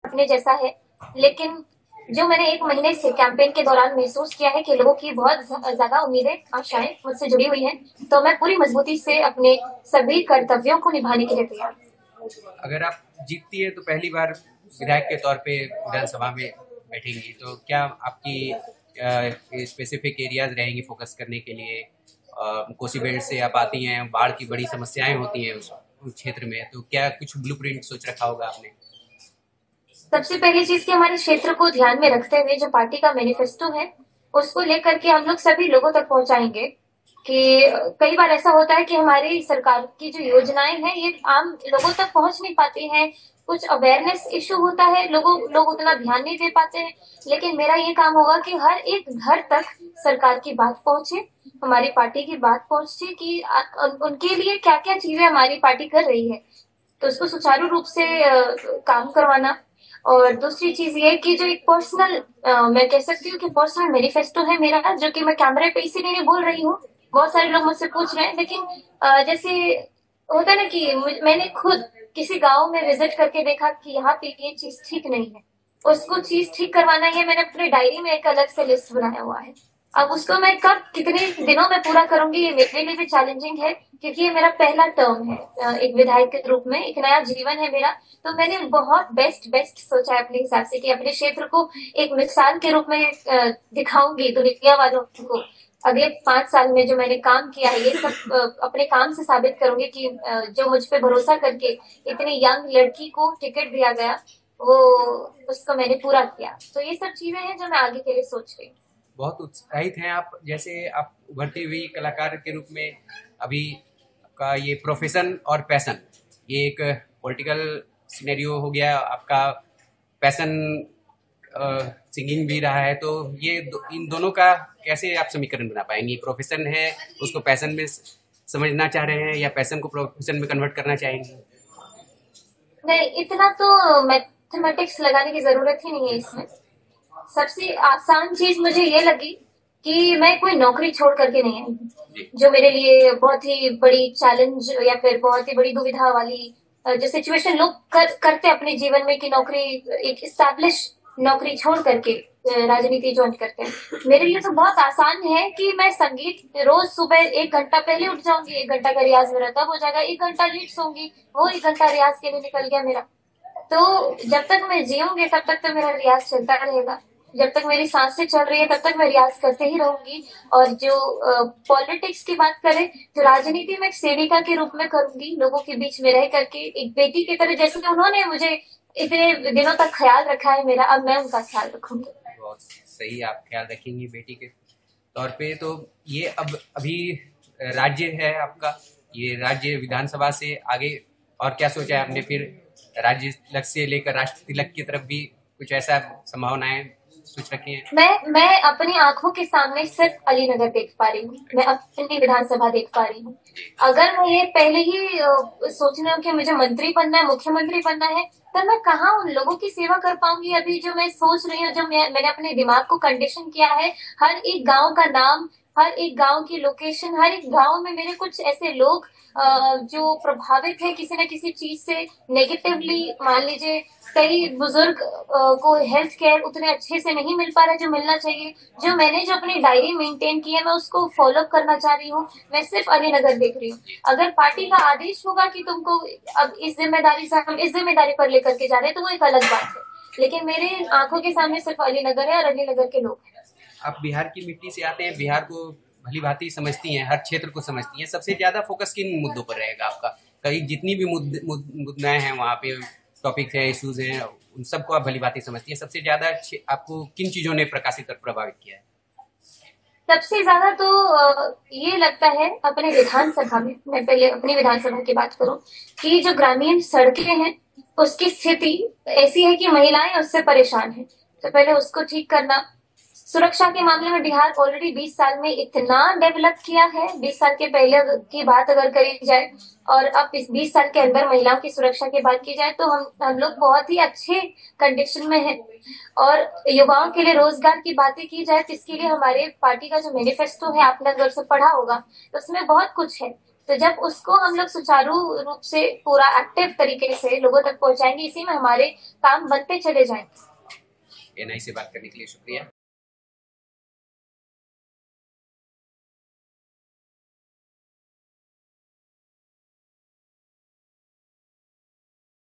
अपने जैसा है, लेकिन जो मैंने 1 महीने से कैंपेन के दौरान महसूस किया है कि लोगों की बहुत ज़्यादा उम्मीदें, आशाएँ मुझसे जुड़ी हुई हैं, तो मैं पूरी मज़बूती से अपने सभी कर्तव्यों को निभाने के लिए तैयार हूँ। अगर आप जीतती है तो पहली बार विधायक के तौर पे विधानसभा में बैठेंगी, तो क्या आपकी स्पेसिफिक एरियाज रहेंगी फोकस करने के लिए? कोसी बेल्ट से आप आती हैं, बाढ़ की बड़ी समस्याएं होती हैं उस क्षेत्र में, तो क्या कुछ ब्लूप्रिंट सोच रखा होगा आपने? सबसे पहली चीज़ कि हमारे क्षेत्र को ध्यान में रखते हुए जो पार्टी का मैनिफेस्टो है, उसको लेकर के हम लोग सभी लोगों तक पहुँचाएँगे कि कई बार ऐसा होता है कि हमारी सरकार की जो योजनाएँ हैं, ये आम लोगों तक पहुँच नहीं पाती हैं। कुछ अवेयरनेस इश्यू होता है, लोग उतना ध्यान नहीं दे पाते हैं। लेकिन मेरा ये काम होगा कि हर एक घर तक सरकार की बात पहुँचे, हमारी पार्टी की बात पहुँचे कि उनके लिए क्या-क्या चीज़ें हमारी पार्टी कर रही है। तो उसको सुचारू रूप से काम करवाना। और दूसरी चीज ये कि जो एक पर्सनल, मैं कह सकती हूँ कि पर्सनल मैनिफेस्टो है मेरा, जो कि मैं कैमरे पे इसीलिए नहीं बोल रही हूँ। बहुत सारे लोग मुझसे पूछ रहे हैं, लेकिन जैसे होता है ना कि मैंने खुद किसी गांव में विजिट करके देखा कि यहाँ पे ये चीज ठीक नहीं है, उसको चीज ठीक करवाना है। मैंने अपने डायरी में एक अलग से लिस्ट बनाया हुआ है। अब उसको मैं कब कितने दिनों में पूरा करूंगी, ये मेरे लिए भी चैलेंजिंग है, क्योंकि ये मेरा पहला टर्म है एक विधायक के रूप में, एक नया जीवन है मेरा। तो मैंने बहुत बेस्ट बेस्ट सोचा है अपने हिसाब से कि अपने क्षेत्र को एक मिसाल के रूप में दिखाऊंगी दुनिया वालों को। अगले 5 साल में जो मैंने काम किया है, ये सब अपने काम से साबित करूंगी कि जो मुझ पे भरोसा करके इतनी यंग लड़की को टिकट दिया गया, वो उसको मैंने पूरा किया। तो ये सब चीजें हैं जो मैं आगे के लिए सोच रही हूँ। बहुत उत्साहित हैं आप, जैसे आप उभरती हुई कलाकार के रूप में अभी आपका ये प्रोफेशन और पैशन, ये एक पॉलिटिकल सिनेरियो हो गया, आपका पैशन सिंगिंग भी रहा है, तो इन दोनों का कैसे आप समीकरण बना पाएंगी? प्रोफेशन है, उसको पैशन में समझना चाह रहे हैं, या पैशन को प्रोफेशन में कन्वर्ट करना चाहेंगे? नहीं, इतना तो मैथमेटिक्स लगाने की जरूरत ही नहीं है इसमें। सबसे आसान चीज मुझे ये लगी कि मैं कोई नौकरी छोड़ करके नहीं आई हूँ, जी। जो मेरे लिए बहुत ही बड़ी चैलेंज या फिर बहुत ही बड़ी दुविधा वाली जो सिचुएशन लोग करते अपने जीवन में कि नौकरी, एक स्टैब्लिश नौकरी छोड़ करके राजनीति ज्वाइन करते हैं। मेरे लिए तो बहुत आसान है कि मैं संगीत रोज सुबह 1 घंटा पहले उठ जाऊंगी, 1 घंटा का रियाज मेरा तब हो जाएगा, 1 घंटा लेट सोऊंगी, वो 1 घंटा रियाज के लिए निकल गया मेरा। तो जब तक मैं जीऊंगी तब तक तो मेरा रियाज चलता रहेगा, जब तक मेरी सांसें चल रही है तब तक मैं रियाज करते ही रहूंगी। और जो पॉलिटिक्स की बात करें, तो राजनीति में एक सेविका के रूप में करूंगी, लोगों के बीच में रह करके एक बेटी की तरह, जैसे उन्होंने मुझे इतने दिनों तक ख्याल रखा है मेरा, अब मैं उनका ख्याल रखूंगी। बहुत सही, आप ख्याल रखेंगी बेटी के तौर पे। तो ये अब अभी राज्य है आपका, ये राज्य विधानसभा से आगे और क्या सोचा है आपने फिर? राज्य तिलक से लेकर राष्ट्र तिलक की तरफ भी कुछ ऐसा संभावनाएं सोच रखी हैं? मैं अपनी आंखों के सामने सिर्फ अलीनगर देख पा रही हूँ, मैं अपनी विधानसभा देख पा रही हूँ। अगर मैं ये पहले ही सोच रही हूँ कि मुझे मंत्री बनना है, मुख्यमंत्री बनना है, तो मैं कहाँ उन लोगों की सेवा कर पाऊंगी? अभी जो मैं सोच रही हूँ, जो मैंने अपने दिमाग को कंडीशन किया है, हर एक गांव का नाम, हर एक गांव की लोकेशन, हर एक गांव में मेरे कुछ ऐसे लोग जो प्रभावित है किसी न किसी चीज से नेगेटिवली। मान लीजिए कई बुजुर्ग को हेल्थ केयर उतने अच्छे से नहीं मिल पा रहा है जो मिलना चाहिए। जो अपनी डायरी मेंटेन की है, मैं उसको फॉलो करना चाह रही हूँ। मैं सिर्फ अलीनगर देख रही हूँ। अगर पार्टी का आदेश होगा कि तुमको अब इस जिम्मेदारी से हम इस जिम्मेदारी पर लेकर के जा रहे हैं, तो वो एक अलग बात है, लेकिन मेरे आंखों के सामने सिर्फ अलीनगर है और अलीनगर के लोग हैं। आप बिहार की मिट्टी से आते हैं, बिहार को भली भांति समझती हैं, हर क्षेत्र को समझती हैं, सबसे ज्यादा फोकस किन मुद्दों पर रहेगा आपका? कई जितनी भी मुद्दाएं हैं वहाँ पे, टॉपिक है, इश्यूज हैं, उन सबको आप भली भांति समझती हैं। सबसे ज्यादा आपको किन चीजों ने प्रकाशित और प्रभावित किया है? सबसे ज्यादा तो ये लगता है अपने विधानसभा में, मैं पहले अपनी विधानसभा की बात करूं, कि जो ग्रामीण सड़कें हैं उसकी स्थिति ऐसी है कि महिलाएं उससे परेशान हैं। तो पहले उसको ठीक करना। सुरक्षा के मामले में बिहार ऑलरेडी 20 साल में इतना डेवलप किया है, 20 साल के पहले की बात अगर करी जाए और अब इस 20 साल के अंदर महिलाओं की सुरक्षा की बात की जाए, तो हम लोग बहुत ही अच्छे कंडीशन में हैं। और युवाओं के लिए रोजगार की बातें की जाए, तो इसके लिए हमारे पार्टी का जो मैनिफेस्टो है, आपने अगर उसे पढ़ा होगा, तो उसमें बहुत कुछ है तो जब उसको हम लोग सुचारू रूप से पूरा एक्टिव तरीके से लोगों तक पहुंचाएंगे, इसी में हमारे काम बनते चले जाएंगे। एनआई से बात करने के लिए शुक्रिया।